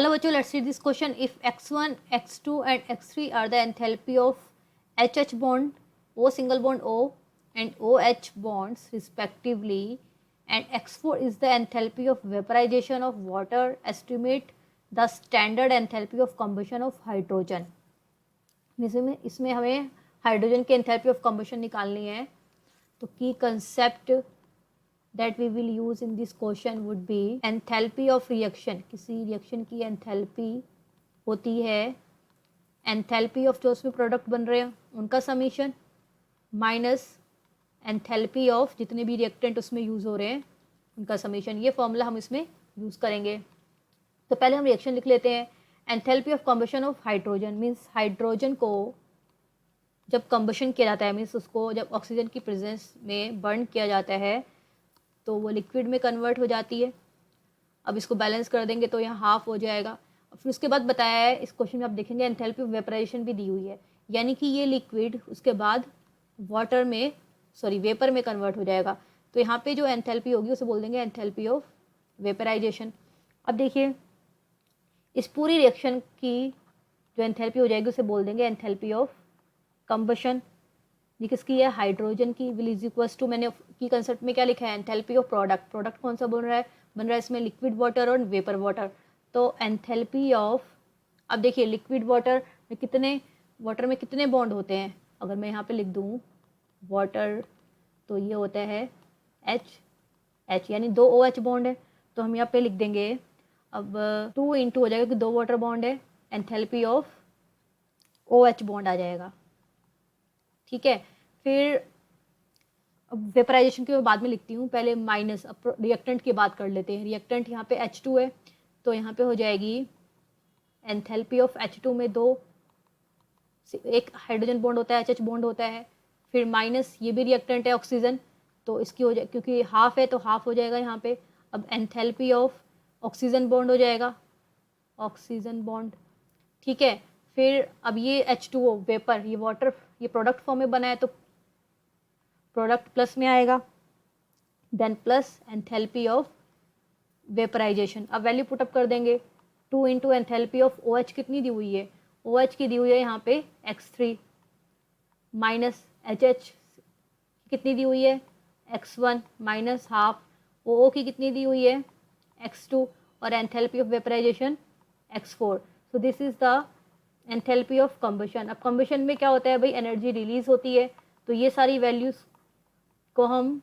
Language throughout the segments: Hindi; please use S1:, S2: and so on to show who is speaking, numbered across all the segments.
S1: Hello bachcho, let's read this question. If x1, x2 and x3 are the enthalpy of HH bond, O single bond O and OH bonds respectively, and x4 is the enthalpy of vaporization of water, estimate the standard enthalpy of combustion of hydrogen. इसमें हमें हाइड्रोजन की एंथैल्पी ऑफ कम्बशन निकालनी है. तो की concept that we will use in this question would be enthalpy of reaction. किसी रिएक्शन की एंथैल्पी होती है एंथैल्पी ऑफ जो उसमें प्रोडक्ट बन रहे हैं उनका समीशन माइनस एंथैल्पी ऑफ जितने भी रिएक्टेंट उसमें यूज़ हो रहे हैं उनका समीशन. ये फॉर्मूला हम इसमें यूज़ करेंगे. तो पहले हम रिएक्शन लिख लेते हैं. Enthalpy of combustion of hydrogen means hydrogen को जब कम्बशन किया जाता है मीन्स उसको जब ऑक्सीजन की प्रेजेंस में बर्न किया जाता है तो वो लिक्विड में कन्वर्ट हो जाती है. अब इसको बैलेंस कर देंगे तो यहाँ हाफ हो जाएगा. फिर उसके बाद बताया है इस क्वेश्चन में आप देखेंगे एंथैल्पी ऑफ वेपराइजेशन भी दी हुई है, यानी कि ये लिक्विड उसके बाद वाटर में वेपर में कन्वर्ट हो जाएगा. तो यहाँ पे जो एंथैल्पी होगी उसे बोल देंगे एंथैल्पी ऑफ वेपराइजेशन. अब देखिए इस पूरी रिएक्शन की जो एंथैल्पी हो जाएगी उसे बोल देंगे एंथैल्पी ऑफ कम्बशन. ये किसकी है? हाइड्रोजन की. विल इज इक्वल्स टू मैंने की कंसेप्ट में क्या लिखा है? Enthalpy of product. प्रोडक्ट कौन सा बन रहा है इसमें लिक्विड वाटर और वेपर वाटर. तो एंथैल्पी ऑफ, अब देखिए लिक्विड वाटर में कितने बॉन्ड होते हैं. अगर मैं यहाँ पे लिख दूँ वाटर तो ये होता है H यानी 2 OH बॉन्ड है. तो हम यहाँ पे लिख देंगे अब 2 इंटू हो जाएगा कि 2 वाटर बॉन्ड है, एंथैल्पी ऑफ OH बॉन्ड आ जाएगा. ठीक है. फिर अब वेपराइजेशन की मैं बाद में लिखती हूँ, पहले माइनस. अब रिएक्टेंट की बात कर लेते हैं. रिएक्टेंट यहाँ पे H2 है तो यहाँ पे हो जाएगी एंथैल्पी ऑफ H2 में एक हाइड्रोजन बॉन्ड होता है, HH बॉन्ड होता है. फिर माइनस ये भी रिएक्टेंट है ऑक्सीजन तो इसकी हो जाए क्योंकि हाफ है तो हाफ हो जाएगा यहाँ पे. अब एंथैल्पी ऑफ ऑक्सीजन बॉन्ड हो जाएगा ऑक्सीजन बॉन्ड. ठीक है. फिर अब ये H2O वेपर ये वाटर ये प्रोडक्ट फॉर्म में बना है तो प्रोडक्ट प्लस में आएगा. Then plus enthalpy of vaporisation. अब वैल्यू पुटअप कर देंगे. 2 इंटू एंथैल्पी ऑफ OH कितनी दी हुई है? OH की दी हुई है यहाँ पे x3 माइनस HH कितनी दी हुई है? x1 minus half. OO की कितनी दी हुई है? x2 और enthalpy of vaporisation x4. So this is the enthalpy of combustion. अब कम्बशन में क्या होता है भाई? एनर्जी रिलीज होती है. तो ये सारी वैल्यूज को हम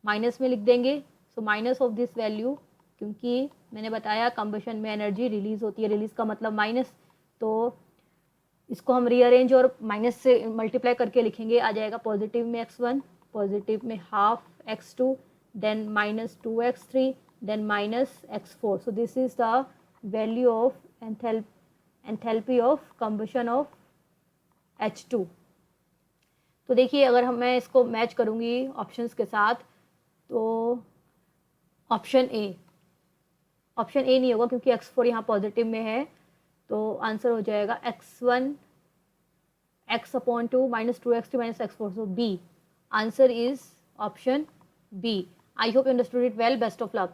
S1: माइनस में लिख देंगे. So minus of this value, क्योंकि मैंने बताया कम्बशन में एनर्जी रिलीज होती है, रिलीज का मतलब माइनस. तो इसको हम रीअरेंज और माइनस से मल्टीप्लाई करके लिखेंगे. आ जाएगा पॉजिटिव में x1, पॉजिटिव में half x2, then minus 2x3, then minus x4. So this is the value of enthalpy of combustion of H2. तो देखिए अगर मैं इसको मैच करूँगी ऑप्शंस के साथ तो ऑप्शन ए नहीं होगा क्योंकि x4 यहाँ पॉजिटिव में है. तो आंसर हो जाएगा x1 x/2 minus 2x3 minus x4. So B answer is option B. I hope you understood it well. Best of luck.